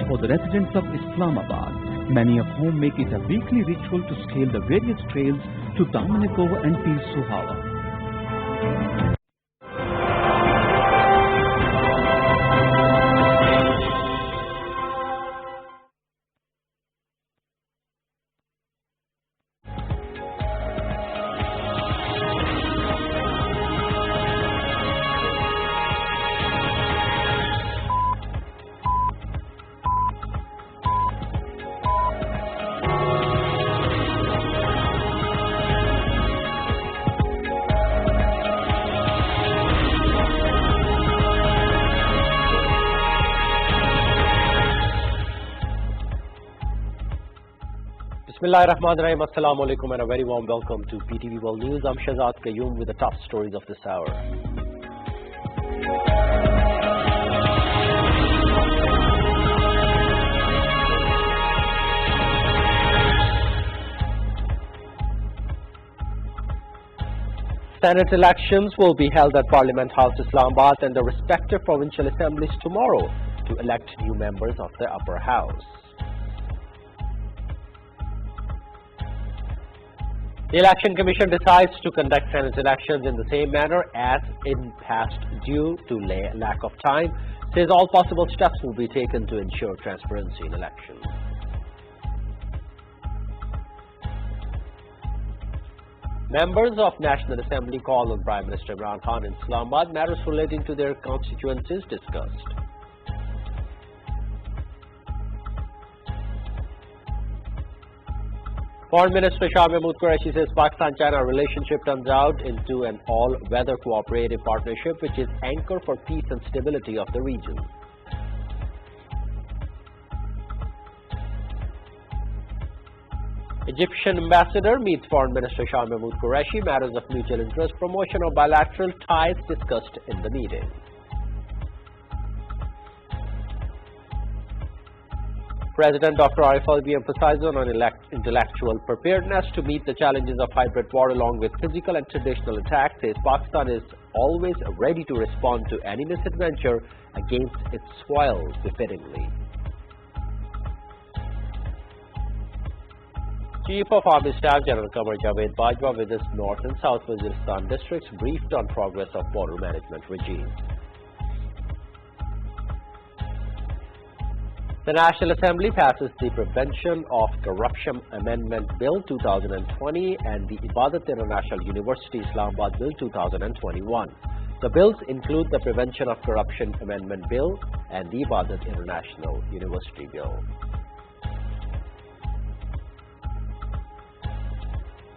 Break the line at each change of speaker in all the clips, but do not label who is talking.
for the residents of Islamabad, many of whom make it a weekly ritual to scale the various trails to Damanikowa and Pir Suhawa.
Bismillahirrahmanirrahim. Assalamu alaikum and a very warm welcome to PTV World News. I'm Shahzad Qayyum with the top stories of this hour. Senate elections will be held at Parliament House Islamabad and the respective provincial assemblies tomorrow to elect new members of the upper house. The Election Commission decides to conduct Senate elections in the same manner as in past due to lack of time, says all possible steps will be taken to ensure transparency in elections. Members of National Assembly call on Prime Minister Imran Khan in Islamabad. Matters relating to their constituencies discussed. Foreign Minister Shah Mahmood Qureshi says Pakistan-China relationship turns out into an all-weather cooperative partnership which is anchor for peace and stability of the region. Egyptian ambassador meets Foreign Minister Shah Mahmood Qureshi. Matters of mutual interest, promotion of bilateral ties discussed in the meeting. President Dr. Arif Alvi emphasized on intellectual preparedness to meet the challenges of hybrid war along with physical and traditional attacks. Says Pakistan is always ready to respond to any misadventure against its soil befittingly. Chief of Army Staff General Qamar Javed Bajwa visits North and South Waziristan districts, briefed on progress of border management regime. The National Assembly passes the Prevention of Corruption Amendment Bill 2020 and the Ibadat International University Islamabad Bill 2021. The bills include the Prevention of Corruption Amendment Bill and the Ibadat International University Bill.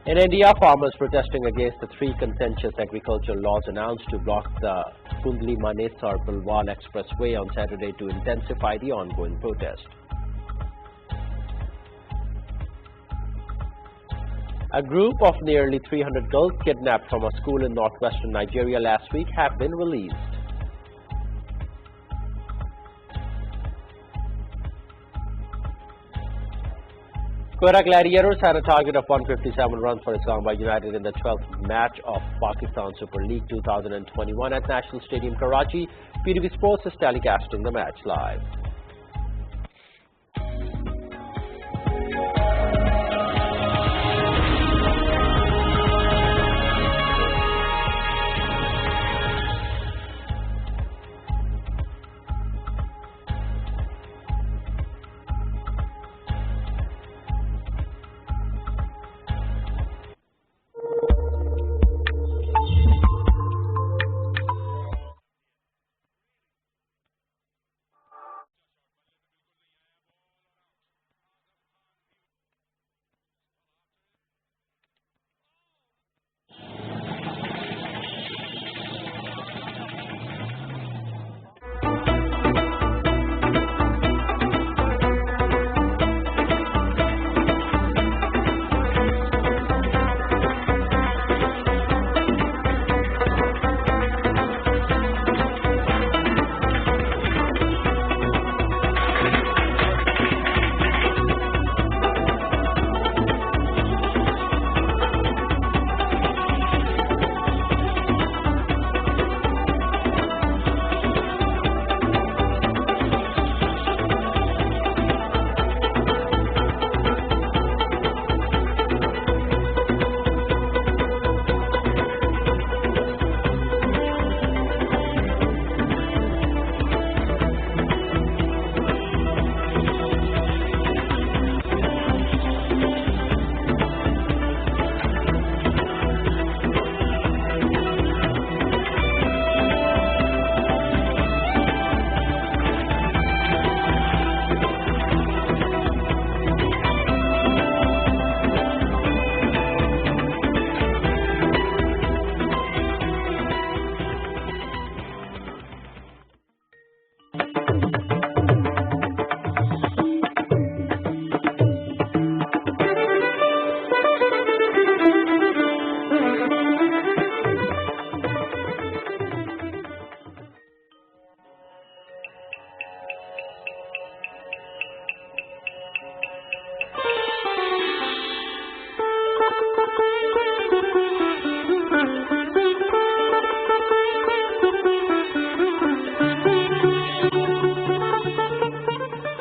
In India, farmers protesting against the three contentious agricultural laws announced to block the Kundli-Manesar-Bilwal Expressway on Saturday to intensify the ongoing protest. A group of nearly 300 girls kidnapped from a school in northwestern Nigeria last week have been released. Quetta Gladiators had a target of 157 runs for Islamabad United in the 12th match of Pakistan Super League 2021 at National Stadium, Karachi. PTV Sports is telecasting the match live.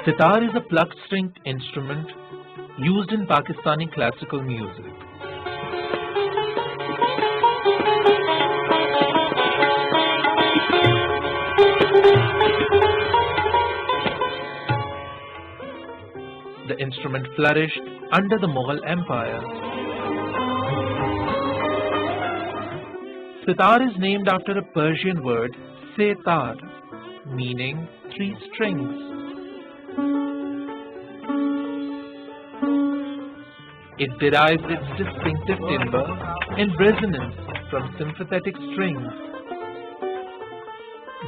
Sitar is a plucked string instrument used in Pakistani classical music. The instrument flourished under the Mughal Empire. Sitar is named after a Persian word, setar, meaning three strings. It derives its distinctive timbre and resonance from sympathetic strings.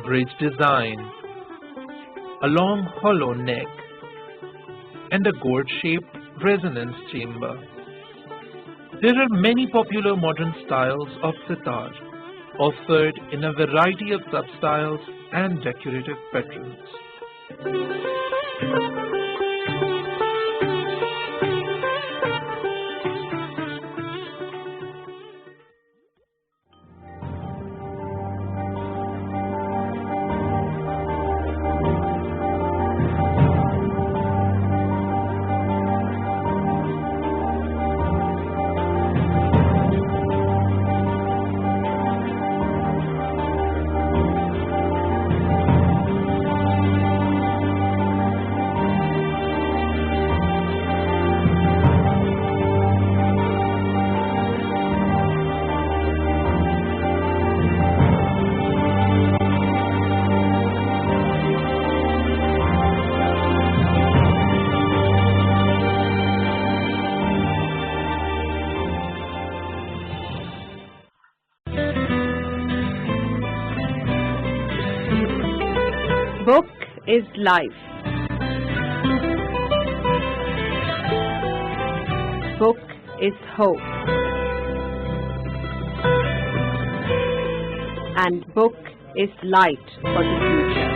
Bridge design, a long hollow neck, and a gourd-shaped resonance chamber. There are many popular modern styles of sitar, offered in a variety of sub-styles and decorative patterns.
Book is life. Book is hope. And book is light for the future.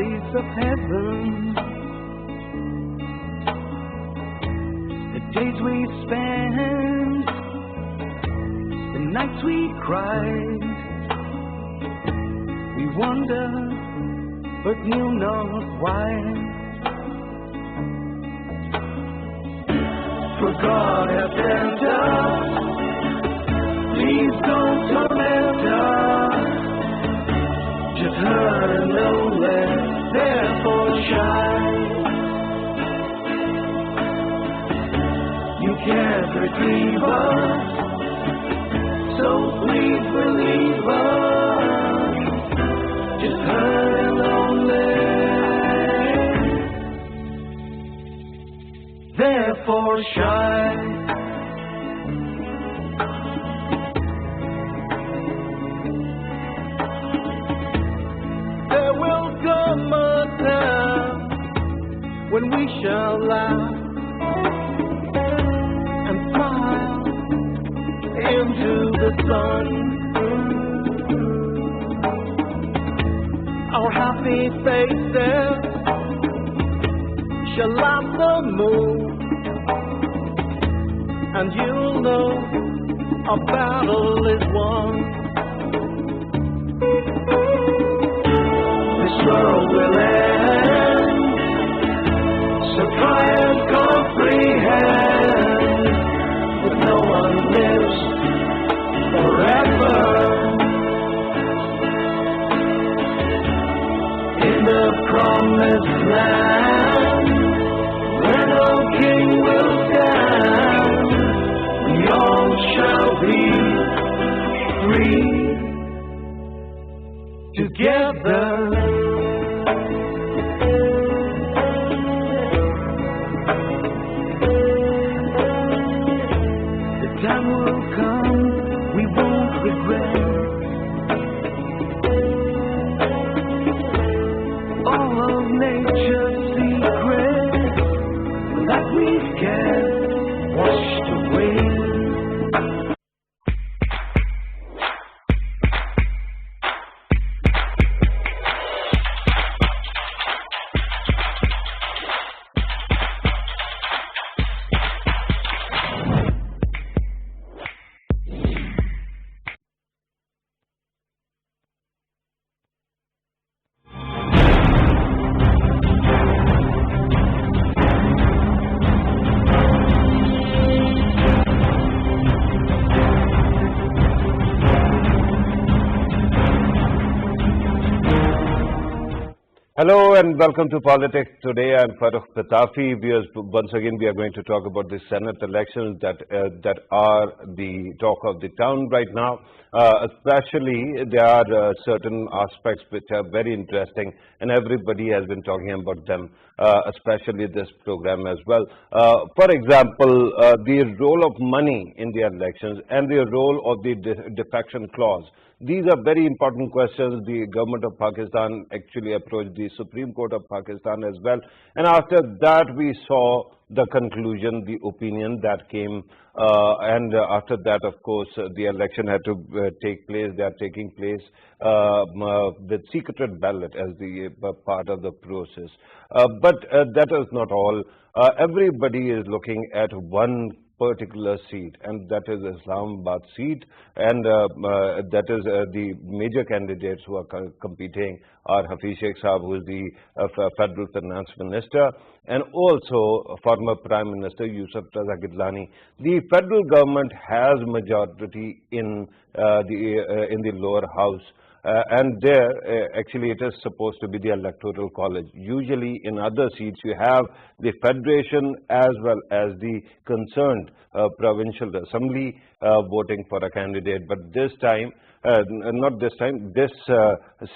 gates of heaven. The days we spent, the nights we cried, we wondered but knew not why. For God has sent us, please don't torment us. Just heard and lonely, therefore shine. You can't retrieve us, so please believe us. Just heard and lonely, therefore shine. There will come a time when we shall laugh and smile into the sun. Our happy faces shall light the moon, and you'll know our battle is won. This world will end, so try and comprehend that no one lives forever. In the promised land, where no king will stand, we all shall be free together. The time will come we won't regret. All of nature's secrets that we get washed away.
Hello and welcome to Politics Today. I'm Farrukh Pitafi. Once again, we are going to talk about the Senate elections that are the talk of the town right now. Especially, there are certain aspects which are very interesting, and everybody has been talking about them, especially this program as well. For example, the role of money in the elections and the role of the defection clause. These are very important questions. The government of Pakistan actually approached the Supreme Court of Pakistan as well. And after that, we saw the conclusion, the opinion that came. And after that, of course, the election had to take place. They are taking place with secret ballot as the part of the process. But that is not all. Everybody is looking at one particular seat, and that is Islamabad seat, and that is the major candidates who are competing are Hafiz Sheikh Saab, who is the Federal Finance Minister, and also former Prime Minister Yusuf Raza Gidlani. The federal government has majority in the lower house. And there, actually, it is supposed to be the electoral college. Usually, in other seats, you have the federation as well as the concerned provincial assembly voting for a candidate. But this time, not this time, this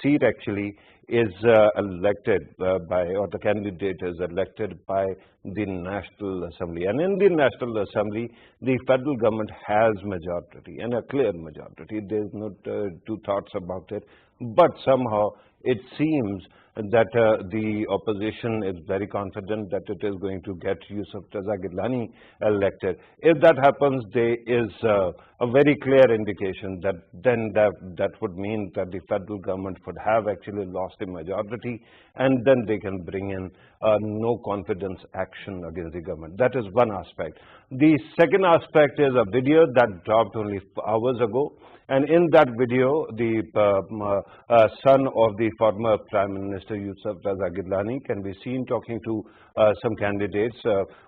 seat actually is elected by, or the candidate is elected by the National Assembly. And in the National Assembly, the federal government has majority, and a clear majority. There's not two thoughts about it. But somehow it seems that the opposition is very confident that it is going to get Yusuf Raza Gilani elected. If that happens, there is a very clear indication that then that would mean that the federal government would have actually lost the majority, and then they can bring in no confidence action against the government. That is one aspect. The second aspect is a video that dropped only hours ago, and in that video, the son of the former Prime Minister Yusuf Raza Gilani can be seen talking to some candidates,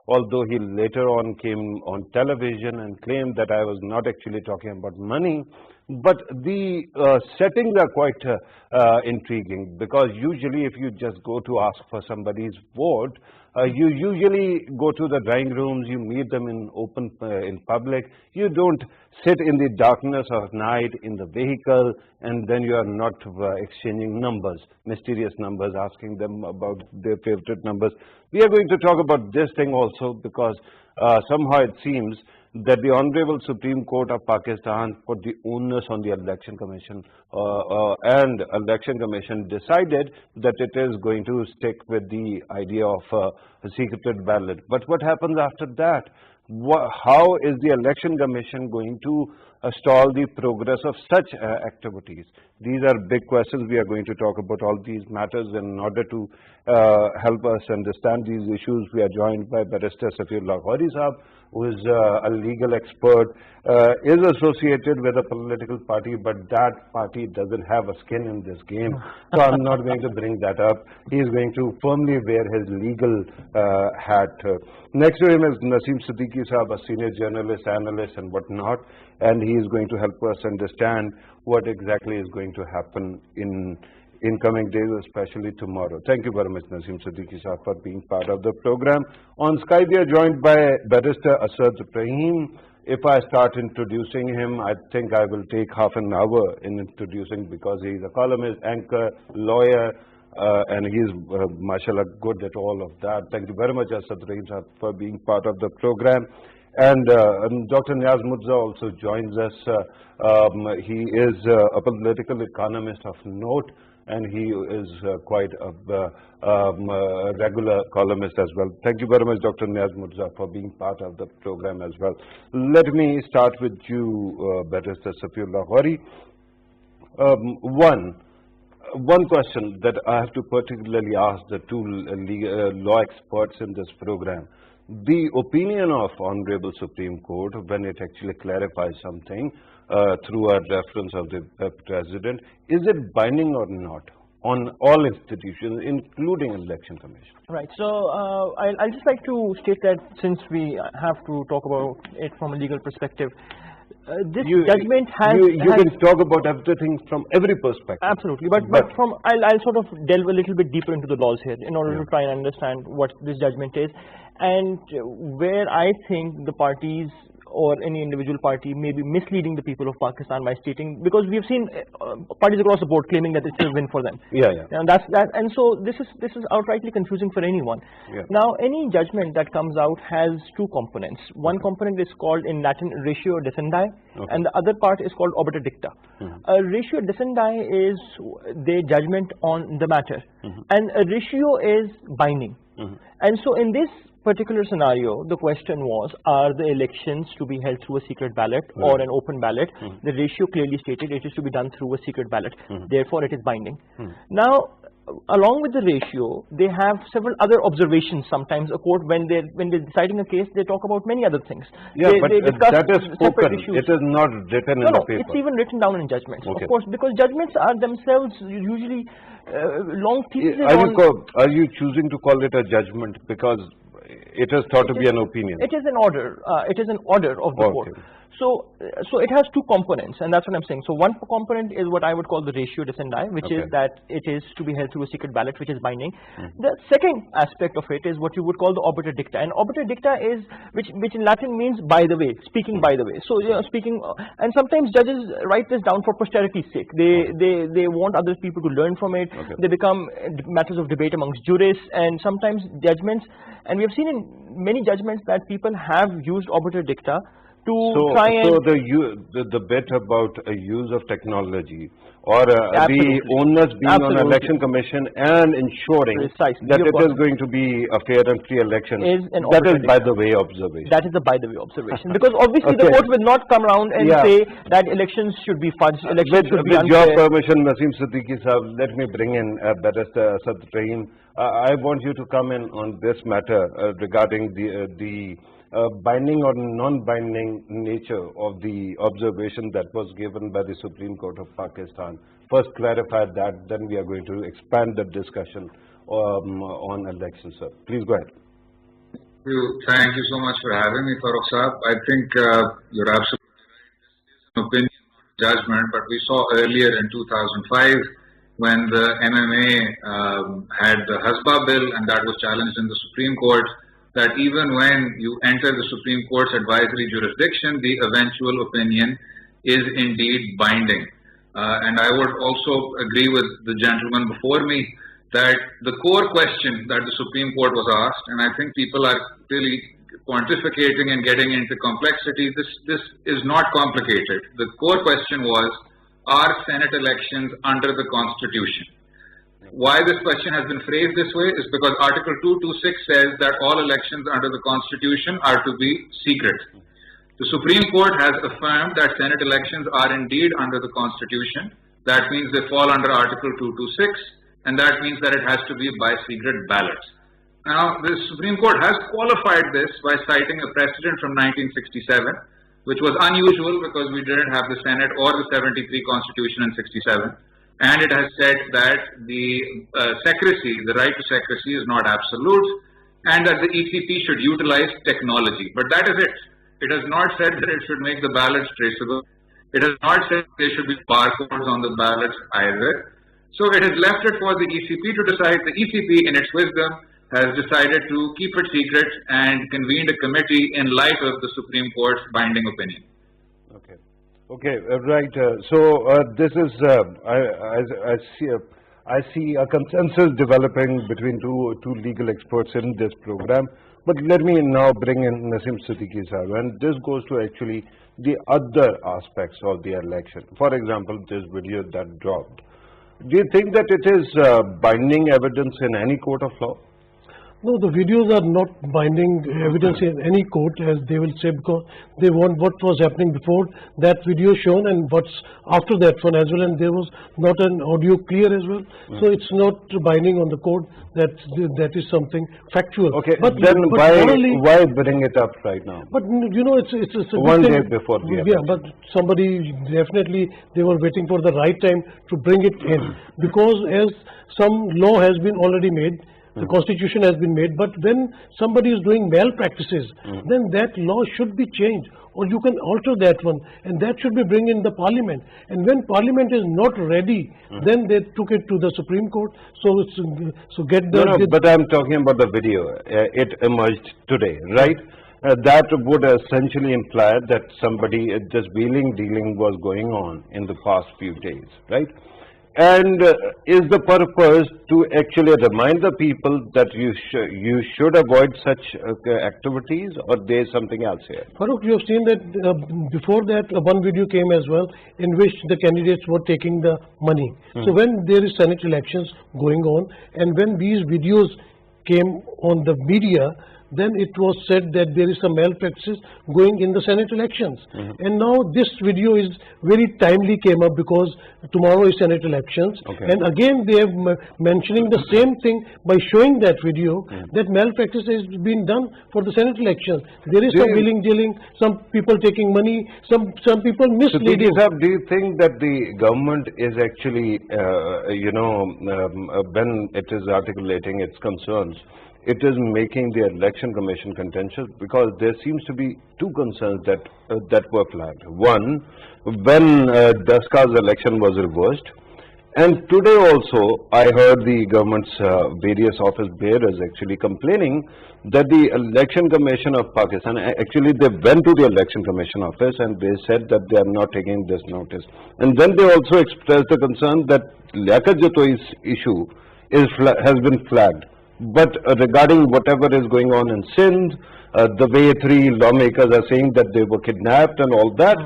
although he later on came on television and claimed that I was not actually talking about money. But the settings are quite intriguing, because usually if you just go to ask for somebody's vote, you usually go to the drawing rooms, you meet them in open, in public. You don't sit in the darkness of night in the vehicle, and then you are not exchanging numbers, mysterious numbers, asking them about their favorite numbers. We are going to talk about this thing also, because somehow it seems that the Honorable Supreme Court of Pakistan put the onus on the Election Commission, and Election Commission decided that it is going to stick with the idea of a secret ballot. But what happens after that? How is the Election Commission going to stall the progress of such activities? These are big questions. We are going to talk about all these matters. In order to help us understand these issues, we are joined by Barrister Safiullah Ghori Sahab, who is a legal expert, is associated with a political party, but that party doesn't have a skin in this game. So I'm not going to bring that up. He is going to firmly wear his legal hat. Next to him is Naseem Siddiqui Sahab, a senior journalist, analyst and whatnot, and he is going to help us understand what exactly is going to happen in coming days, especially tomorrow. Thank you very much, Naseem Siddiqui Sahab, for being part of the program. On Skype, we are joined by Barrister Asad Ibrahim. If I start introducing him, I think I will take half an hour in introducing, because he is a columnist, anchor, lawyer, and he is, mashallah, good at all of that. Thank you very much, Asad Ibrahim Sahab, for being part of the program. And Dr. Niaz Murza also joins us. He is a political economist of note, and he is quite a regular columnist as well. Thank you very much, Dr. Niaz Murza, for being part of the program as well. Let me start with you, Barrister Safiullah Ghori. One question that I have to particularly ask the two law experts in this program. The opinion of Honorable Supreme Court, when it actually clarifies something through a reference of the President, is it binding or not on all institutions, including Election Commission?
Right. So I'll just like to state that, since we have to talk about it from a legal perspective, this judgment has... You
can talk about everything from every perspective.
Absolutely. But from I'll sort of delve a little bit deeper into the laws here in order to try and understand what this judgment is, and where I think the parties or any individual party may be misleading the people of Pakistan by stating, because we have seen parties across the board claiming that it's a win for them. And that's that. And so this is outrightly confusing for anyone. Now, any judgment that comes out has two components. One component is called in Latin ratio decidendi, and the other part is called obiter dicta. Ratio decidendi is the judgment on the matter, and a ratio is binding. And so in this particular scenario, the question was, are the elections to be held through a secret ballot or an open ballot? The ratio clearly stated it is to be done through a secret ballot. Therefore, it is binding. Now, along with the ratio, they have several other observations. Sometimes a court, when they're deciding a case, they talk about many other things. They discuss
that is spoken. It is not written in the paper.
It's even written down in judgments. Of course, because judgments are themselves usually long theses.
Are you choosing to call it a judgment because it is thought to be an opinion?
It is an order. It is an order of the court. So it has two components, and that's what I'm saying. So one component is what I would call the ratio decidendi, which is that it is to be held through a secret ballot, which is binding. The second aspect of it is what you would call the obiter dicta, and obiter dicta is which in Latin means by the way, speaking by the way. So speaking, and sometimes judges write this down for posterity's sake. They want other people to learn from it. They become matters of debate amongst jurists, and sometimes judgments. And we have seen in many judgments that people have used obiter dicta to try and...
So the bit about a use of technology or the
Absolutely.
onus being on
Absolutely.
election commission and ensuring
Precisely.
that
Your
it is
point
going to be a fair and free election.
is an
That is
automatic-
by the way observation.
That is the by the way observation, because obviously the
Okay.
court will not come around and
Yeah.
say that elections should be fudged, elections should be
With your
unfair.
permission, Naseem Siddiqui sahab, let me bring in Barrister Asad Rahim. I want you to come in on this matter regarding the binding or non-binding nature of the observation that was given by the Supreme Court of Pakistan. First clarify that, then we are going to expand the discussion on elections, sir. Please go ahead.
Thank you so much for having me, Farrukh Saab. I think you're absolutely right. This is an opinion, judgment, but we saw earlier in 2005 when the MMA had the Hasba bill and that was challenged in the Supreme Court, that even when you enter the Supreme Court's advisory jurisdiction, the eventual opinion is indeed binding. And I would also agree with the gentleman before me that the core question that the Supreme Court was asked, and I think people are really pontificating and getting into complexity, this is not complicated. The core question was, are Senate elections under the Constitution? Why this question has been phrased this way is because Article 226 says that all elections under the Constitution are to be secret. The Supreme Court has affirmed that Senate elections are indeed under the Constitution. That means they fall under Article 226, and that means that it has to be by secret ballots. Now, the Supreme Court has qualified this by citing a precedent from 1967, which was unusual because we didn't have the Senate or the 73 Constitution in 67. And it has said that the secrecy, the right to secrecy is not absolute, and that the ECP should utilize technology. But that is it. It has not said that it should make the ballots traceable. It has not said there should be barcodes on the ballots either. So it has left it for the ECP to decide. The ECP, in its wisdom, has decided to keep it secret and convened a committee in light of the Supreme Court's binding opinion.
Okay. Okay, right. This is, I see a consensus developing between two legal experts in this program. But let me now bring in Naseem Siddiqui sir, and this goes to actually the other aspects of the election. For example, this video that dropped. Do you think that it is binding evidence in any court of law?
No, the videos are not binding evidence in any court, as they will say, because they want what was happening before that video shown and what's after that one as well, and there was not an audio clear as well. So it's not binding on the court. That is something factual.
Okay,
but
then
morally,
why bring it up right now?
But you know, it's a good
one
thing.
day before the
yeah, but somebody definitely, they were waiting for the right time to bring it in, because as some law has been already made, the Constitution has been made, but when somebody is doing malpractices, then that law should be changed, or you can alter that one, and that should be bring in the Parliament. And when Parliament is not ready, then they took it to the Supreme Court. So get the.
No, but I'm talking about the video. It emerged today, right? That would essentially imply that somebody just wheeling dealing was going on in the past few days, right? And is the purpose to actually remind the people that you should avoid such activities, or there is something else here?
Farrukh, you have seen that before that one video came as well, in which the candidates were taking the money. So when there is Senate elections going on, and when these videos came on the media, then it was said that there is some malpractices going in the Senate elections. And now this video is very timely came up because tomorrow is Senate elections. And again they are mentioning the same thing by showing that video, that malpractice has been done for the Senate elections. There is some wheeling dealing, some people taking money, some people misleading.
So, do you think that the government is actually, when it is articulating its concerns, it is making the election commission contentious? Because there seems to be two concerns that were flagged. One, when Daska's election was reversed, and today also I heard the government's various office bearers actually complaining that the election commission of Pakistan, actually they went to the election commission office and they said that they are not taking this notice. And then they also expressed the concern that Liaquat Jatoi's issue has been flagged. But regarding whatever is going on in Sindh, the way 3 lawmakers are saying that they were kidnapped and all that,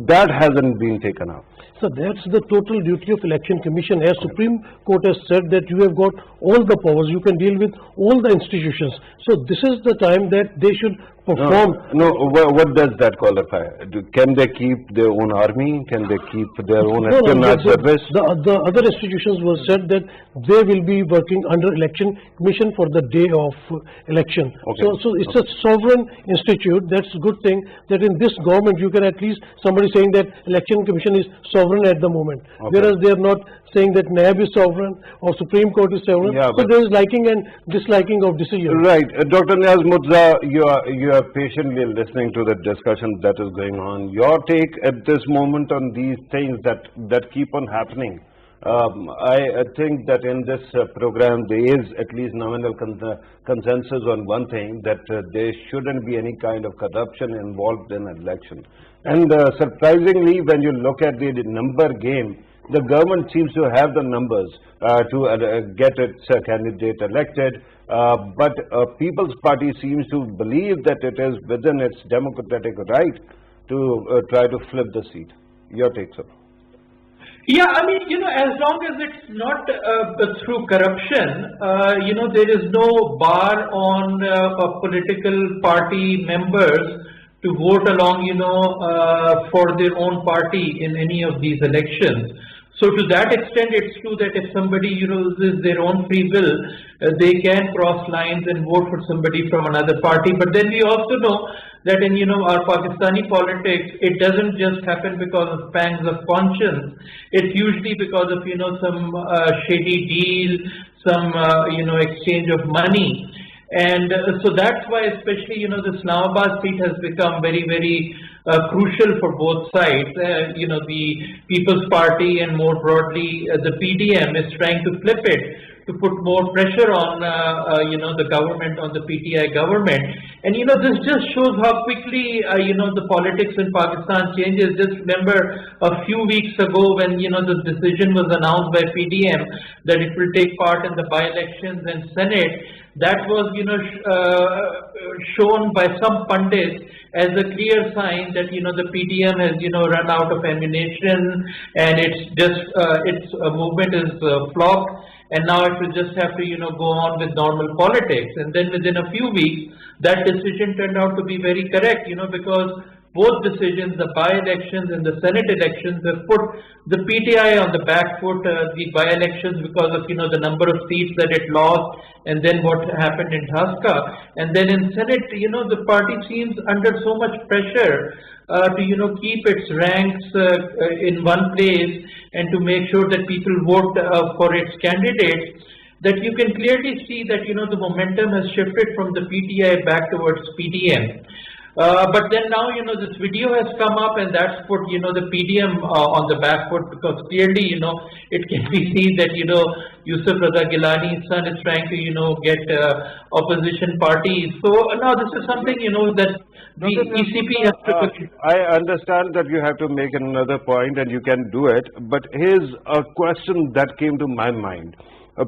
that hasn't been taken up.
So that's the total duty of Election Commission. As Supreme Court has said that you have got all the powers, you can deal with all the institutions. So this is the time that they should perform.
No, what does that qualify? Can they keep their own army? Can they keep their own espionage service?
The other institutions were said that they will be working under Election Commission for the day of election.
Okay.
So it's a sovereign institute. That's a good thing that in this government you can at least somebody saying that Election Commission is sovereign at the moment, whereas they are not saying that NAB is sovereign or Supreme Court is sovereign.
Yeah,
so there is liking and disliking of decisions.
Right. Dr. Niaz Murza, you are patiently listening to the discussion that is going on. Your take at this moment on these things that keep on happening. I think that in this program there is at least nominal consensus on one thing, that there shouldn't be any kind of corruption involved in an election. And surprisingly, when you look at the number game, the government seems to have the numbers to get its candidate elected, but People's Party seems to believe that it is within its democratic right to try to flip the seat. Your take, sir?
Yeah, I mean, as long as it's not through corruption, there is no bar on political party members to vote along, for their own party in any of these elections. So to that extent, it's true that if somebody uses their own free will, they can cross lines and vote for somebody from another party. But then we also know that in our Pakistani politics, it doesn't just happen because of pangs of conscience. It's usually because of some shady deal, some exchange of money. And so that's why especially the Islamabad seat has become very, very crucial for both sides. The People's Party and more broadly the PDM is trying to flip it to put more pressure on the government, on the PTI government. And this just shows how quickly the politics in Pakistan changes. Just remember a few weeks ago when the decision was announced by PDM that it will take part in the by-elections and Senate. That was shown by some pundits as a clear sign that the PDM has run out of ammunition, and its movement is flopped, and now it will just have to go on with normal politics. And then within a few weeks that decision turned out to be very correct, because both decisions, the by-elections and the Senate elections, have put the PTI on the back foot. The by-elections because of the number of seats that it lost, and then what happened in Dhaska, and then in Senate, the party seems under so much pressure to keep its ranks in one place and to make sure that people vote for its candidates, that you can clearly see that the momentum has shifted from the PTI back towards PDM. But then now, this video has come up, and that's put, the PDM on the back foot, because clearly, it can be seen that, Yusuf Raza Gilani's son is trying to, get opposition parties. So now this is something, that the ECP has to...
I understand that you have to make another point, and you can do it, but here's a question that came to my mind.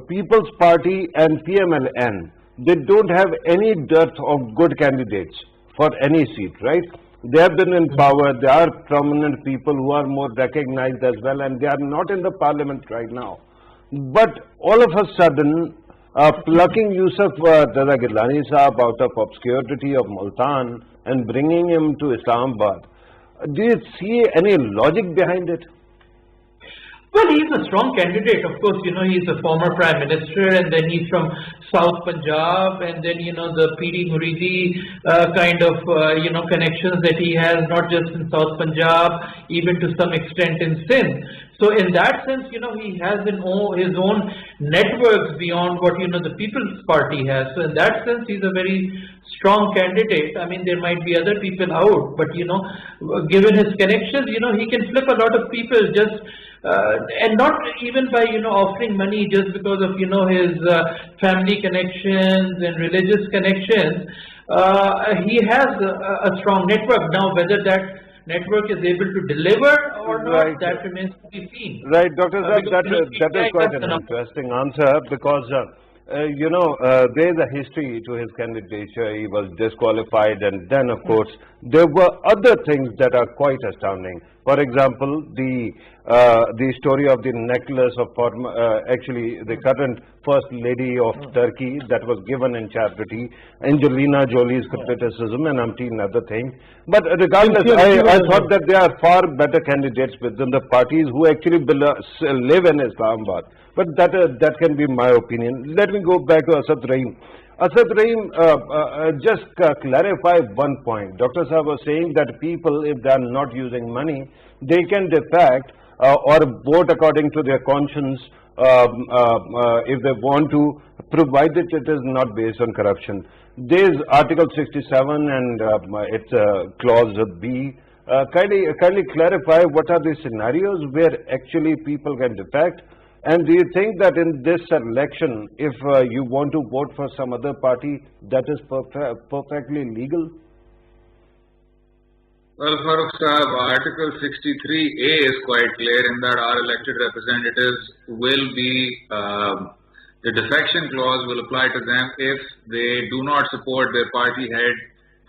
People's Party and PMLN, they don't have any dearth of good candidates for any seat, right? They have been in power. They are prominent people who are more recognized as well, and they are not in the parliament right now. But all of a sudden, plucking Yusuf Raza Gilani Sahab out of obscurity of Multan and bringing him to Islamabad, do you see any logic behind it?
Well, he's a strong candidate. Of course, he's a former prime minister, and then he's from South Punjab, and then, the PD Muridi kind of, connections that he has, not just in South Punjab, even to some extent in Sindh. So in that sense, he has his own networks beyond what, the People's Party has. So in that sense, he's a very strong candidate. I mean, there might be other people out, but, given his connections, he can flip a lot of people just... and not even by offering money, just because of his family connections and religious connections. He has a strong network. Now whether that network is able to deliver or not, that remains to be seen.
Right, Dr. Zab, that is quite an interesting answer, because there is a history to his candidature. He was disqualified, and then of course there were other things that are quite astounding. For example, the story of the necklace of actually the current First Lady of Turkey that was given in charity, Angelina Jolie's criticism and umpteen other things. But regardless, I thought that there are far better candidates within the parties who actually live in Islamabad. But that can be my opinion. Let me go back to Asad Rahim. Asad Rahim, just clarify one point. Dr. Saab was saying that people, if they are not using money, they can defect or vote according to their conscience if they want to, provided it is not based on corruption. There is Article 67 and it's Clause B. Kindly clarify what are the scenarios where actually people can defect. And do you think that in this election, if you want to vote for some other party, that is perfectly legal?
Well, Farrukh Saab, Article 63A is quite clear in that our elected representatives will be, the defection clause will apply to them if they do not support their party head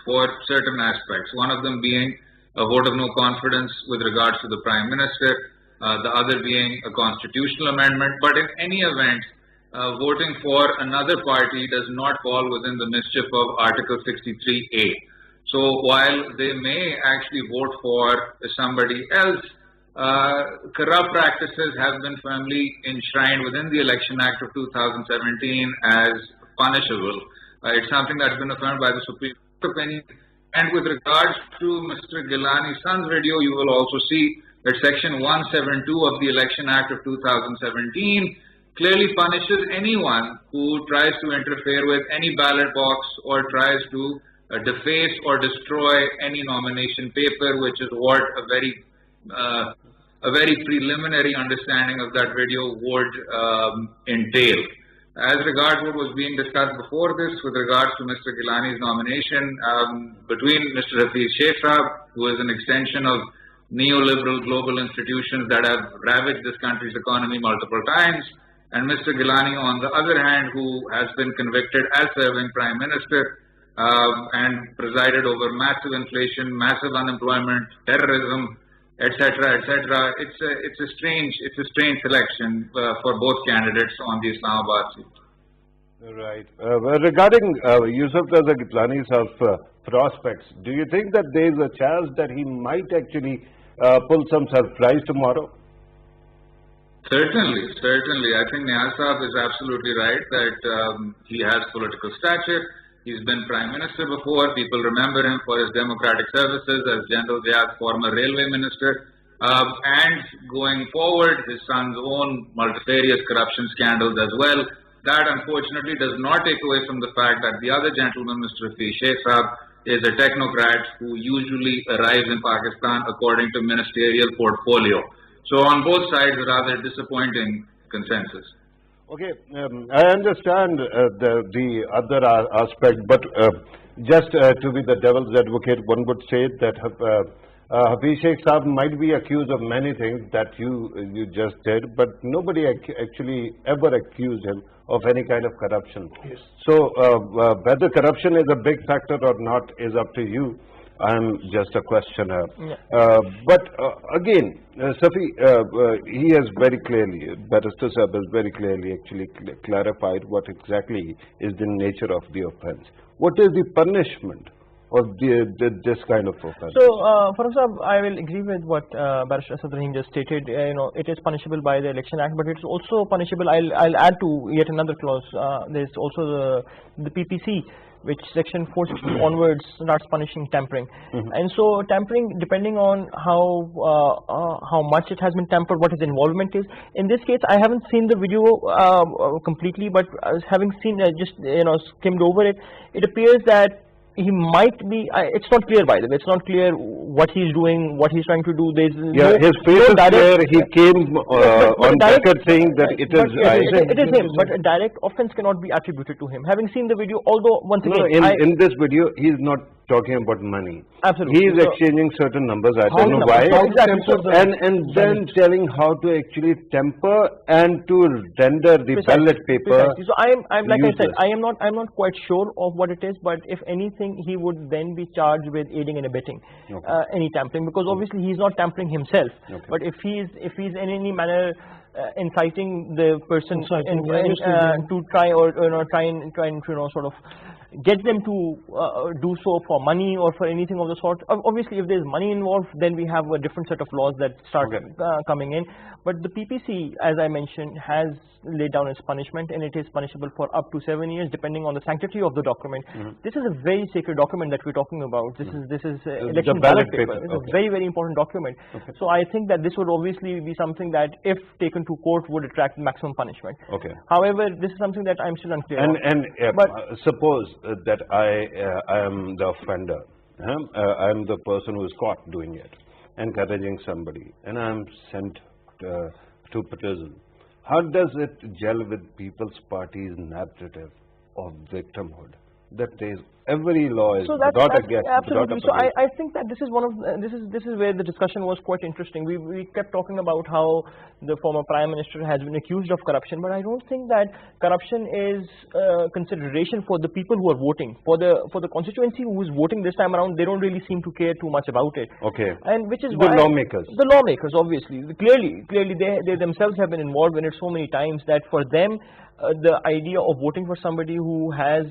for certain aspects. One of them being a vote of no confidence with regards to the Prime Minister. The other being a constitutional amendment. But in any event, voting for another party does not fall within the mischief of Article 63A. So while they may actually vote for somebody else, corrupt practices have been firmly enshrined within the Election Act of 2017 as punishable. It's something that's been affirmed by the Supreme Court opinion. And with regards to Mr. Gilani's son's video, you will also see that Section 172 of the Election Act of 2017 clearly punishes anyone who tries to interfere with any ballot box or tries to deface or destroy any nomination paper, which is what a very preliminary understanding of that video would entail. As regards what was being discussed before this, with regards to Mr. Gilani's nomination, between Mr. Hafiz Sheikh Saab, who is an extension of neoliberal global institutions that have ravaged this country's economy multiple times, and Mr. Gilani, on the other hand, who has been convicted as serving Prime Minister and presided over massive inflation, massive unemployment, terrorism, etc., etc. It's a strange selection for both candidates on the Islamabad seat.
Right. Regarding Yusuf Raza Gilani's prospects, do you think that there is a chance that he might actually pull some surprise tomorrow?
Certainly. I think Niyaz Saab is absolutely right that he has political stature. He's been Prime Minister before. People remember him for his democratic services as General Zia's former railway minister. And going forward, his son's own multifarious corruption scandals as well. That unfortunately does not take away from the fact that the other gentleman, Mr. Hafiz Sheikh Saab, is a technocrat who usually arrives in Pakistan according to ministerial portfolio. So on both sides, a rather disappointing consensus.
Okay, I understand the other aspect, but just to be the devil's advocate, one would say that Hafiz Sheikh Saab might be accused of many things that you just did, but nobody actually ever accused him of any kind of corruption.
Yes.
So whether corruption is a big factor or not is up to you. I'm just a questioner. Yeah. But again, Safi, he has very clearly, Barrister Saab has very clearly actually clarified what exactly is the nature of the offence. What is the punishment of this kind of offence?
So, Farrukh Saab, I will agree with what Barrister Asad Rahim just stated. It is punishable by the Election Act, but it's also punishable. I'll add to yet another clause. There's also the PPC, which section 460 onwards starts punishing tampering. And so tampering, depending on how much it has been tampered, what his involvement is. In this case, I haven't seen the video completely, but having seen just skimmed over it, it appears that he might be, it's not clear by the way, it's not clear what he's doing, what he's trying to do. There's
his face is clear. He came on record saying that it is
him, but a direct offense cannot be attributed to him. Having seen the video, although once again,
in this video, he's not talking about money.
Absolutely.
He is
So,
exchanging certain numbers. I don't know why.
Exactly.
And then telling how to actually temper and to render the ballot paper.
Precisely. So I'm like I said,
useless.
I'm not quite sure of what it is, but if anything, he would then be charged with aiding and abetting any tampering, because obviously he's not tampering himself. But if he's in any manner inciting the person to try or try and sort of get them to do so for money or for anything of the sort. Obviously, if there's money involved, then we have a different set of laws that start coming in. But the PPC, as I mentioned, has laid down its punishment, and it is punishable for up to 7 years, depending on the sanctity of the document. This is a very sacred document that we're talking about. This is election ballot paper. It's a very, very important document. So I think that this would obviously be something that, if taken to court, would attract maximum punishment. However, this is something that I'm still unclear on.
And suppose that I am the offender. I am the person who is caught doing it, encouraging somebody, and I am sent to prison. How does it gel with People's Party's narrative of victimhood? That there is every law is without a guess.
Absolutely. So I think that this is one of this is where the discussion was quite interesting. We kept talking about how the former Prime Minister has been accused of corruption, but I don't think that corruption is consideration for the people who are voting. For the constituency who is voting this time around, they don't really seem to care too much about it. And which is why
the
lawmakers obviously clearly they themselves have been involved in it so many times that for them the idea of voting for somebody who has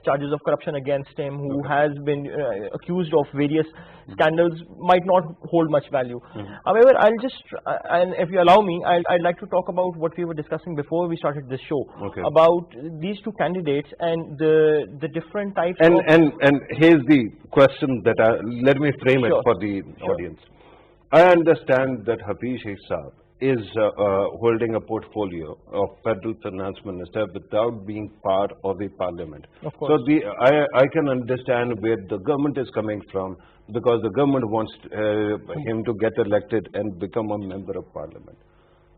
charges of corruption against him, who has been accused of various scandals, might not hold much value. However, I'll just, and if you allow me, I'd like to talk about what we were discussing before we started this show, about these two candidates and the different types of...
And here's the question that let me frame it for the audience. I understand that Hafiz Sheikh Saab is holding a portfolio of Federal Finance Minister without being part of the Parliament.
Of course.
So I can understand where the government is coming from, because the government wants him to get elected and become a member of Parliament.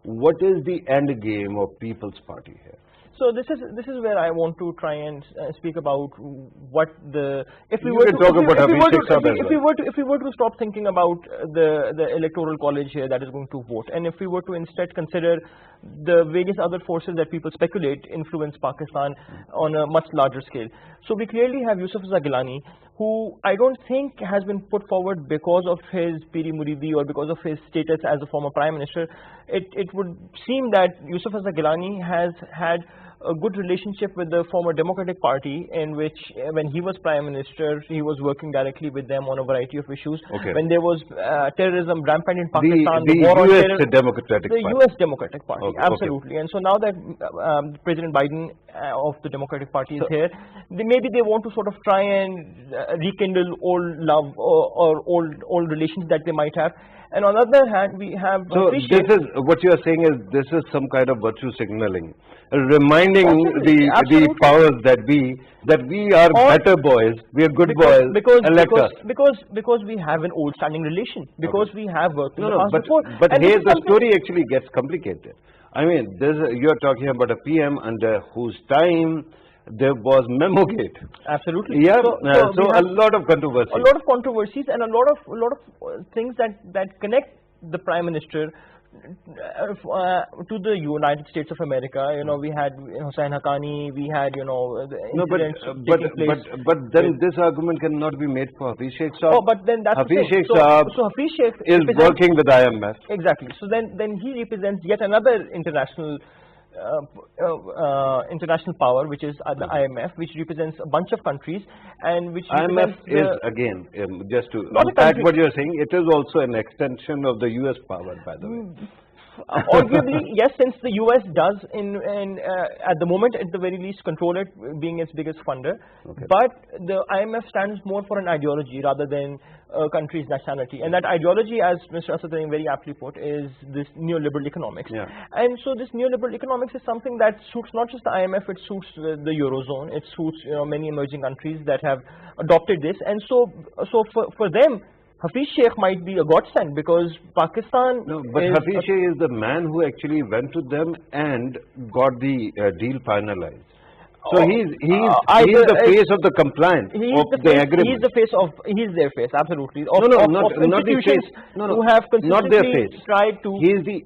What is the end game of People's Party here?
So this is where I want to try and speak about what the if we were to stop thinking about the electoral college here that is going to vote, and if we were to instead consider the various other forces that people speculate influence Pakistan on a much larger scale. So we clearly have Yusuf Zagilani, who I don't think has been put forward because of his Piri Muridi or because of his status as a former Prime Minister. It would seem that Yusuf Zagilani has had a good relationship with the former Democratic Party, in which when he was Prime Minister, he was working directly with them on a variety of issues. When there was terrorism rampant in Pakistan,
the
war on terror,
US
Democratic Party, absolutely. And so now that President Biden of the Democratic Party is here, maybe they want to sort of try and rekindle old love or old relations that they might have. And on the other hand, we have...
So this is, what you are saying is, this is some kind of virtue signaling, reminding the powers that we are better boys, we are good boys,
because we have an old standing relation, because we have worked in the past before.
But here the story actually gets complicated. I mean, you are talking about a PM under whose time there was Memogate.
Absolutely.
Yeah. So a lot of controversies.
A lot of controversies and a lot of things that connect the Prime Minister to the United States of America. You know, we had Hussain Haqqani, we had
but then this argument cannot be made for Hafiz Sheikh Saab.
Oh, but then that's
Hafiz Sheikh Saab is working with IMF.
Exactly. So then he represents yet another international power, which is the IMF, which represents a bunch of countries, and which
IMF is again, just to unpack what you are saying, it is also an extension of the US power, by the way.
Arguably, yes, since the US does at the moment at the very least control it, being its biggest funder. But the IMF stands more for an ideology rather than a country's nationality, and that ideology, as Mr. Asad very aptly put, is this neoliberal economics. And so this neoliberal economics is something that suits not just the IMF, it suits the Eurozone, it suits many emerging countries that have adopted this. And so for them, Hafiz Sheikh might be a godsend, because Pakistan...
No, but Hafiz Sheikh is the man who actually went to them and got the deal finalized. So he's the face of the compliance of the agreement.
He's the face of, he's their face, absolutely. Of,
No,
of,
not
of
the
institutions
face.
who have
not their
consistently
face.
tried to.
He is the.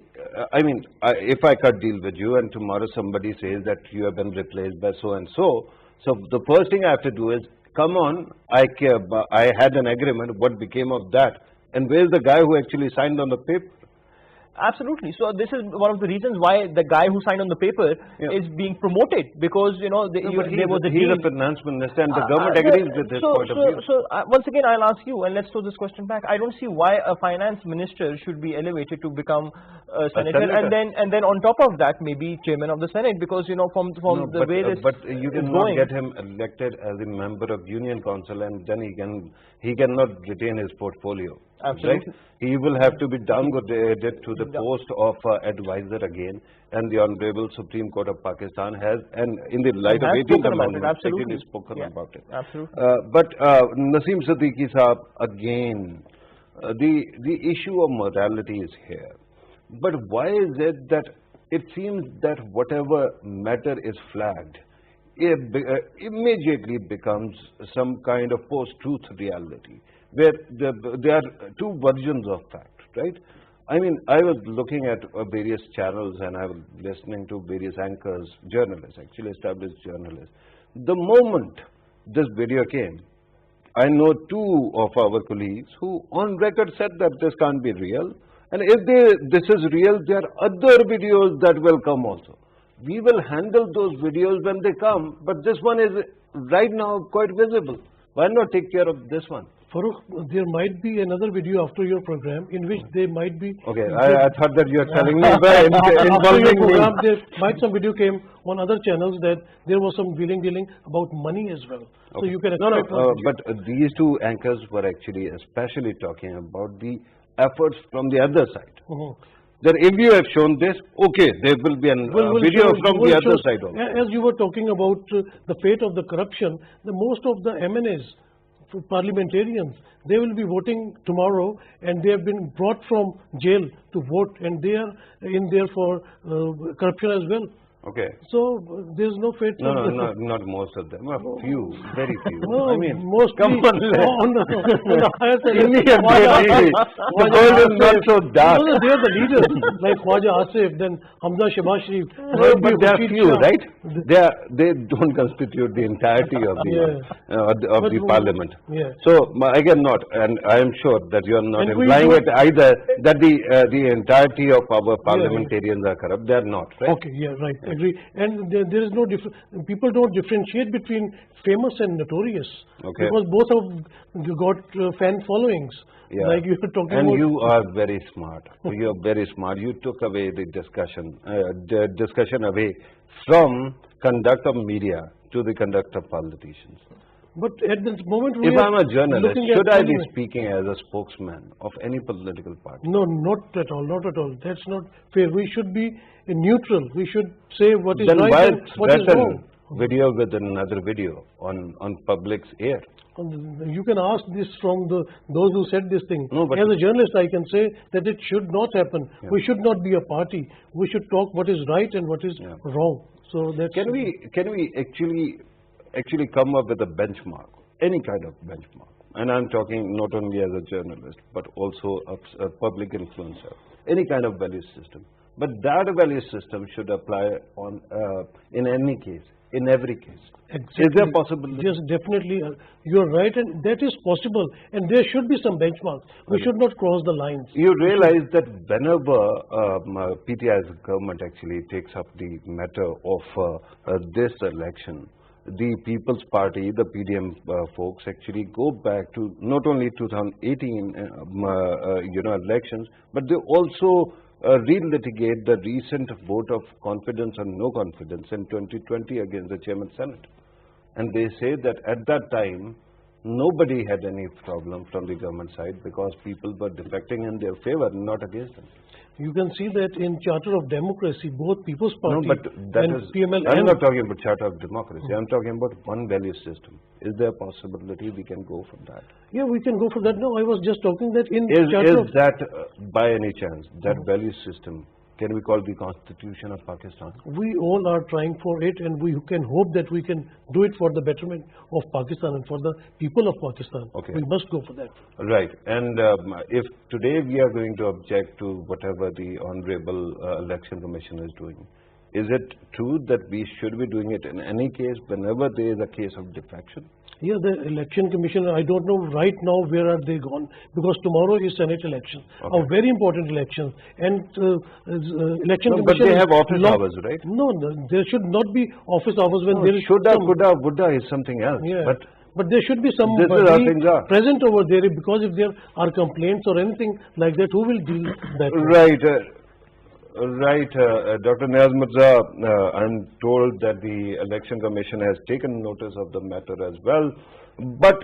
I mean, if I cut deal with you, and tomorrow somebody says that you have been replaced by so and so, so the first thing I have to do is, come on, I had an agreement. What became of that? And where's the guy who actually signed on the paper?
Absolutely. So this is one of the reasons why the guy who signed on the paper is being promoted, because there was a
he's
deal.
a finance minister, and the government agrees with this point of view.
So once again, I'll ask you, and let's throw this question back. I don't see why a finance minister should be elevated to become a senator, and then on top of that, maybe chairman of the Senate, because from the way this
but you cannot get him elected as a member of Union Council, and then he cannot retain his portfolio.
Absolutely.
Right? He will have to be downgraded to the post of advisor again, and the Honorable Supreme Court of Pakistan has, and in the light of 18th Amendment, actually spoken about it.
Absolutely.
But Naseem Siddiqui Saab, again, the issue of morality is here. But why is it that it seems that whatever matter is flagged, it immediately becomes some kind of post-truth reality, where there are two versions of fact, right? I mean, I was looking at various channels, and I was listening to various anchors, journalists, actually established journalists. The moment this video came, I know two of our colleagues who on record said that this can't be real. And if this is real, there are other videos that will come also. We will handle those videos when they come, but this one is right now quite visible. Why not take care of this one?
Farrukh, there might be another video after your program in which they might be.
Okay, I thought that you are telling me by
involving
program,
me. There might some video came on other channels that there was some dealing about money as well.
Okay.
So you can
expect but these two anchors were actually especially talking about the efforts from the other side. That if you have shown this, okay, there will be a video from the other side also.
As you were talking about the fate of the corruption, most of the MNAs, parliamentarians, they will be voting tomorrow, and they have been brought from jail to vote, and they are in there for corruption as well.
Okay.
So there's no fate.
No, not most of them. A few, very few.
No,
I mean,
mostly
come on,
on the higher side.
The world is not so dark.
No, they are the leaders, like Khwaja Asif, then Hamza Shehbaz Sharif.
But they are few, right? They don't constitute the entirety of the parliament.
Yeah.
So again, not, and I am sure that you are not implying it either that the entirety of our parliamentarians are corrupt. They are not, right?
Okay, yeah, right. Agree. And there is no people don't differentiate between famous and notorious, because both have got fan followings.
Yeah.
Like you were talking
and
about.
You are very smart. You are very smart. You took away the discussion away from conduct of media to the conduct of politicians.
But at this moment,
if I'm a journalist, should I be speaking as a spokesman of any political party?
No, not at all. Not at all. That's not fair. We should be neutral. We should say what is
then
right
why
and what is wrong.
Video with another video on public's air?
You can ask this from those who said this thing.
No, but
as a journalist, I can say that it should not happen. Yeah. We should not be a party. We should talk what is right and what is wrong. So that's
can we actually come up with a benchmark, any kind of benchmark? And I'm talking not only as a journalist, but also a public influencer, any kind of value system. But that value system should apply on in any case, in every case.
Exactly.
Is there possibility?
Yes, definitely. You're right, and that is possible. And there should be some benchmarks. We should not cross the lines.
You realize that whenever PTI's government actually takes up the matter of this election, the People's Party, the PDM folks actually go back to not only 2018 elections, but they also relitigate the recent vote of confidence or no confidence in 2020 against the Chairman Senate. And they say that at that time, nobody had any problem from the government side because people were defecting in their favor, not against them.
You can see that in Charter of Democracy, both People's Party and PML.
I'm not talking about Charter of Democracy. I'm talking about one value system. Is there a possibility we can go for that?
Yeah, we can go for that. No, I was just talking that in
Charter
of...
Is that, by any chance, that value system can we call the Constitution of Pakistan?
We all are trying for it, and we can hope that we can do it for the betterment of Pakistan and for the people of Pakistan.
Okay.
We must go for that.
Right. And if today we are going to object to whatever the Honorable Election Commission is doing, is it true that we should be doing it in any case whenever there is a case of defection?
Yeah, the election commission, I don't know right now where are they gone, because tomorrow is Senate election, a very important election, and election commission.
But they have office hours, right?
No, there should not be office hours when there is.
Shoulda, coulda, woulda is something else.
Yeah. But there should be somebody present over there, because if there are complaints or anything like that, who will deal that?
Right. Right, Dr. Niaz Mirza, I'm told that the Election Commission has taken notice of the matter as well. But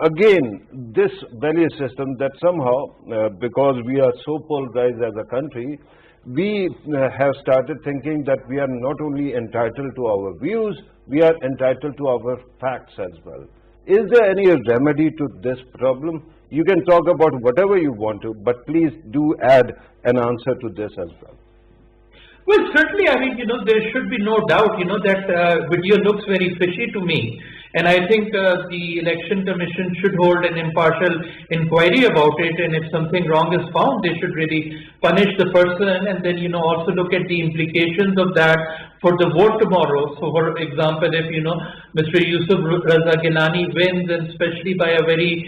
again, this value system that somehow, because we are so polarized as a country, we have started thinking that we are not only entitled to our views, we are entitled to our facts as well. Is there any remedy to this problem? You can talk about whatever you want to, but please do add an answer to this as well.
Well, certainly, I mean, there should be no doubt, that video looks very fishy to me. And I think the Election Commission should hold an impartial inquiry about it. And if something wrong is found, they should really punish the person, and then, also look at the implications of that for the vote tomorrow. So, for example, if, Mr. Yusuf Raza Gilani wins, and especially by a very,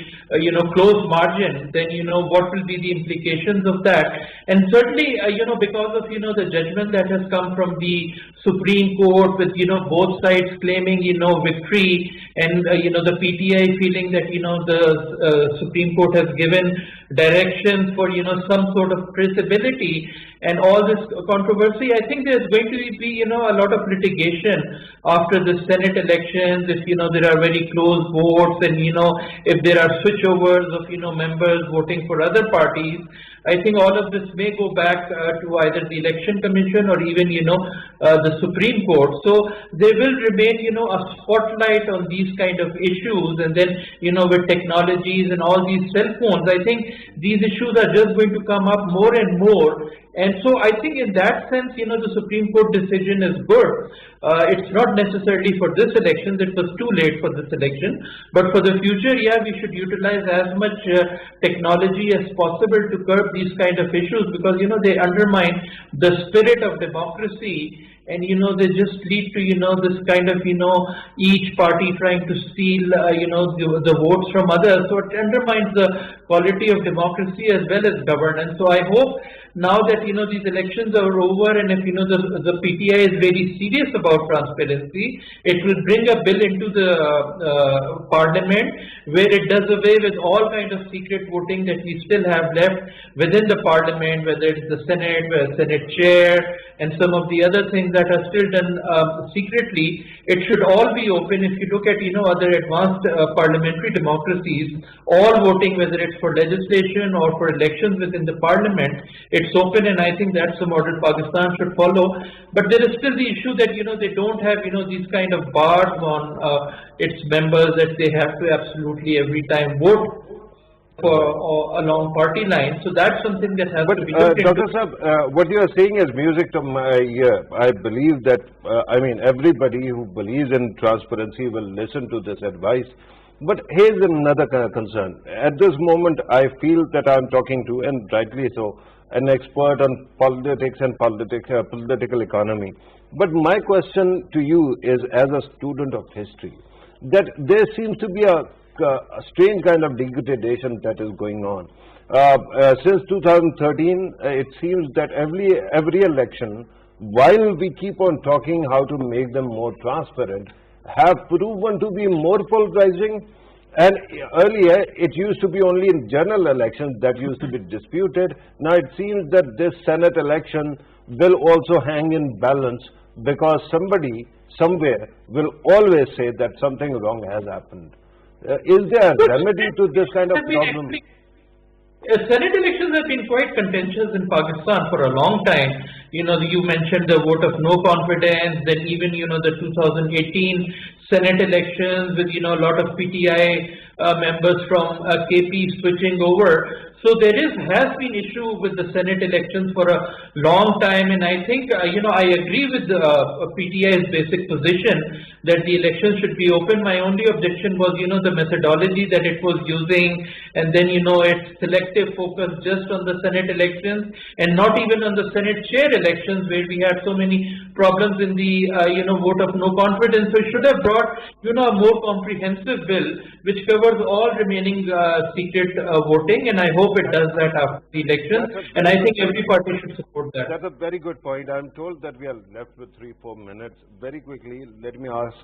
close margin, then, what will be the implications of that? And certainly, because of, the judgment that has come from the Supreme Court with, both sides claiming, victory, and, the PTI feeling that, the Supreme Court has given directions for, some sort of traceability and all this controversy, I think there's going to be, a lot of litigation after the Senate elections, if, there are very close votes, and, if there are switchovers of, members voting for other parties. I think all of this may go back to either the Election Commission or even, the Supreme Court. So there will remain, a spotlight on these kind of issues, and then, with technologies and all these cell phones, I think these issues are just going to come up more and more. And so I think in that sense, the Supreme Court decision is good. It's not necessarily for this election, it was too late for this election. But for the future, yeah, we should utilize as much technology as possible to curb these kind of issues, because, they undermine the spirit of democracy. And, they just lead to, this kind of, each party trying to steal, the votes from others. So it undermines the quality of democracy as well as governance. So I hope now that, these elections are over, and if, the PTI is very serious about transparency, it will bring a bill into the parliament where it does away with all kind of secret voting that we still have left within the parliament, whether it's the Senate, Senate chair, and some of the other things that are still done secretly. It should all be open. If you look at, other advanced parliamentary democracies, all voting, whether it's for legislation or for elections within the parliament, it's open, and I think that's the model Pakistan should follow. But there is still the issue that, they don't have, these kind of bars on its members that they have to absolutely every time vote for along party lines. So that's something that has to be looked into.
Dr. Saab, what you are saying is music to my ear. I believe that, everybody who believes in transparency will listen to this advice. But here's another concern. At this moment, I feel that I'm talking to, and rightly so, an expert on politics and political economy. But my question to you is, as a student of history, that there seems to be a strange kind of degradation that is going on. Since 2013, it seems that every election, while we keep on talking how to make them more transparent, have proven to be more polarizing. And earlier, it used to be only in general elections that used to be disputed. Now it seems that this Senate election will also hang in balance, because somebody somewhere will always say that something wrong has happened. Is there a remedy to this kind of problem?
Senate elections have been quite contentious in Pakistan for a long time, you mentioned the vote of no confidence, then even, the 2018 Senate elections with, a lot of PTI members from KP switching over. So there has been issue with the Senate elections for a long time, and I think, I agree with PTI's basic position that the elections should be open. My only objection was, the methodology that it was using, and then, its selective focus just on the Senate elections and not even on the Senate chair elections, where we had so many problems in the, vote of no confidence. So it should have brought, a more comprehensive bill which covers all remaining secret voting, and I hope it does that after the elections, and I think every party should support that.
That's a very good point. I'm told that we are left with 3-4 minutes. Very quickly, let me ask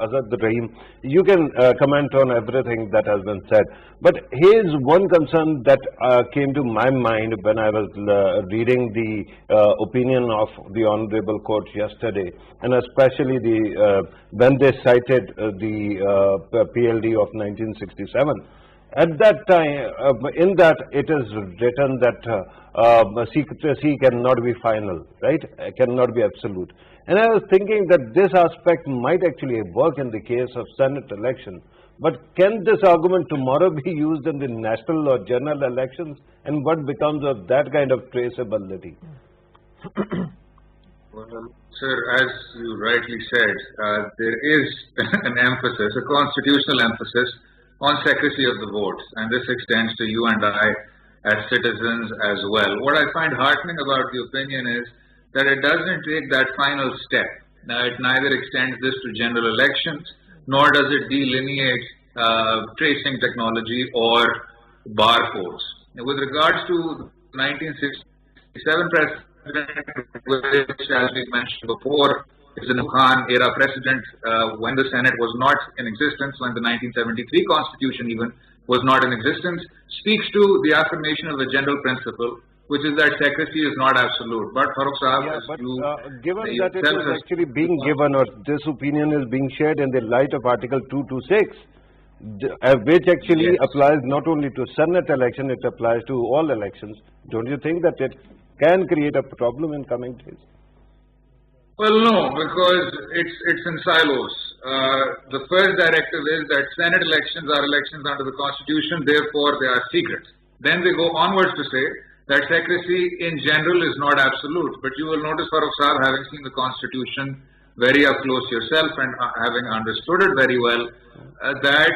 Azad Rahim, you can comment on everything that has been said, but here's one concern that came to my mind when I was reading the opinion of the Honorable Court yesterday, and especially when they cited the PLD of 1967. At that time, in that it is written that secrecy cannot be final, right? Cannot be absolute. And I was thinking that this aspect might actually work in the case of Senate election. But can this argument tomorrow be used in the national or general elections? And what becomes of that kind of traceability?
Well, sir, as you rightly said, there is an emphasis, a constitutional emphasis on secrecy of the votes, and this extends to you and I as citizens as well. What I find heartening about the opinion is that it doesn't take that final step. Now, it neither extends this to general elections, nor does it delineate tracing technology or barcodes. Now, with regards to 1967 precedent, which, as we mentioned before, is the Khan era precedent when the Senate was not in existence, when the 1973 Constitution even was not in existence, speaks to the affirmation of a general principle, which is that secrecy is not absolute. But Farrukh Sahab,
given that it is actually being given, or this opinion is being shared in the light of Article 226, which actually applies not only to Senate election, it applies to all elections. Don't you think that it can create a problem in coming days?
Well, no, because it's in silos. The first directive is that Senate elections are elections under the Constitution, therefore they are secret. Then they go onwards to say that secrecy in general is not absolute. But you will notice, Farrukh Sahab, having seen the Constitution very up close yourself and having understood it very well, that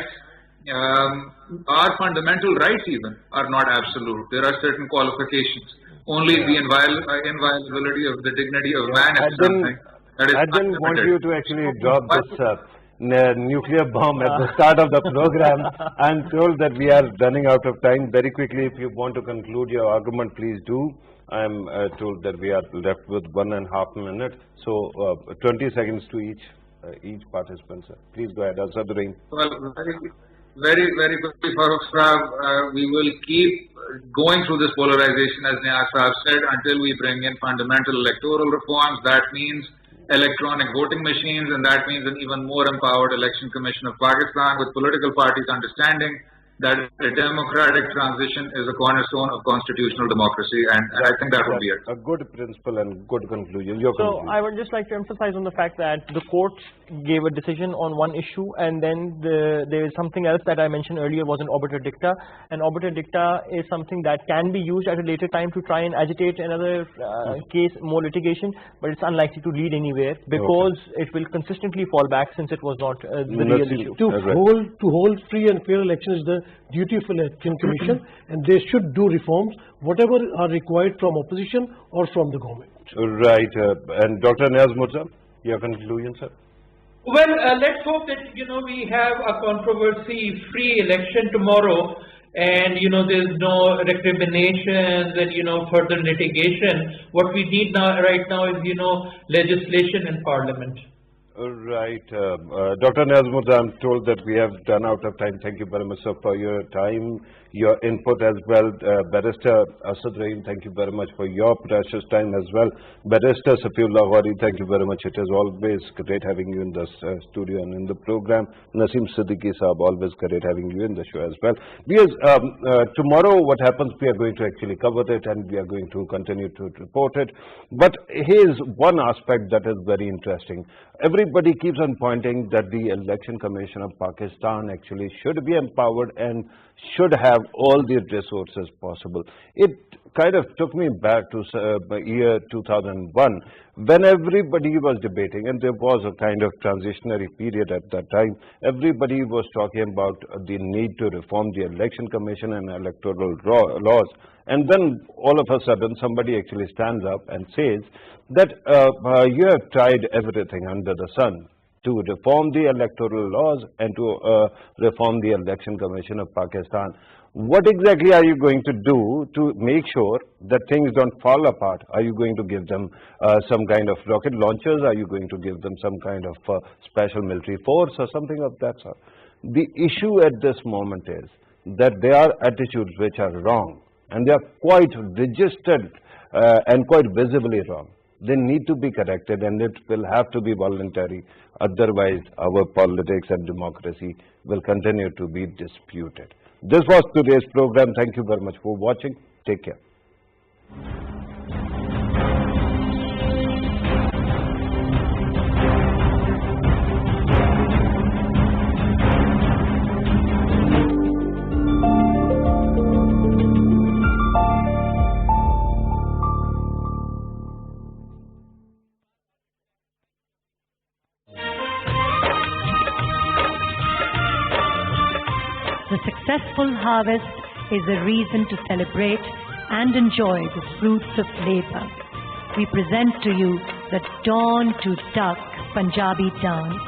our fundamental rights even are not absolute. There are certain qualifications. Only the inviolability of the dignity of man is something that is
I didn't want you to actually drop this nuclear bomb at the start of the program. I'm told that we are running out of time. Very quickly, if you want to conclude your argument, please do. I'm told that we are left with 1.5 minutes. So 20 seconds to each participant. Sir. Please go ahead, Azad Rahim.
Well, very quickly, Farrukh Sahab, we will keep going through this polarization, as Niaz Sahab said, until we bring in fundamental electoral reforms. That means electronic voting machines, and that means an even more empowered Election Commission of Pakistan, with political parties understanding that a democratic transition is a cornerstone of constitutional democracy, and I think that would be it.
A good principle and good conclusion.
So I would just like to emphasize on the fact that the court gave a decision on one issue, and then there is something else that I mentioned earlier was an obiter dicta. An obiter dicta is something that can be used at a later time to try and agitate another case, more litigation, but it's unlikely to lead anywhere because it will consistently fall back since it was not the real issue.
To hold free and fair elections is the duty of Election Commission, and they should do reforms, whatever are required from opposition or from the government.
Right. And Dr. Niaz Mirza, your conclusion, sir?
Well, let's hope that, we have a controversy-free election tomorrow, and, there's no recriminations and, further litigation. What we need right now is, legislation in Parliament.
Right. Dr. Nazmud, I'm told that we have run out of time. Thank you very much, sir, for your time, your input as well. Barrister Asad Rahim, thank you very much for your precious time as well. Barrister Safiullah Ghori, thank you very much. It is always great having you in the studio and in the program. Naseem Siddiqui Saab, always great having you in the show as well. Because tomorrow what happens, we are going to actually cover it and we are going to continue to report it. But here's one aspect that is very interesting. Everybody keeps on pointing that the Election Commission of Pakistan actually should be empowered and should have all the resources possible. It kind of took me back to year 2001 when everybody was debating, and there was a kind of transitionary period at that time. Everybody was talking about the need to reform the Election Commission and electoral laws. And then all of a sudden somebody actually stands up and says that you have tried everything under the sun to reform the electoral laws and to reform the Election Commission of Pakistan. What exactly are you going to do to make sure that things don't fall apart? Are you going to give them some kind of rocket launchers? Are you going to give them some kind of special military force or something of that sort? The issue at this moment is that there are attitudes which are wrong, and they are quite registered and quite visibly wrong. They need to be corrected, and it will have to be voluntary. Otherwise, our politics and democracy will continue to be disputed. This was today's program. Thank you very much for watching. Take care.
The successful harvest is a reason to celebrate and enjoy the fruits of labor. We present to you the Dawn to Dusk Punjabi dance.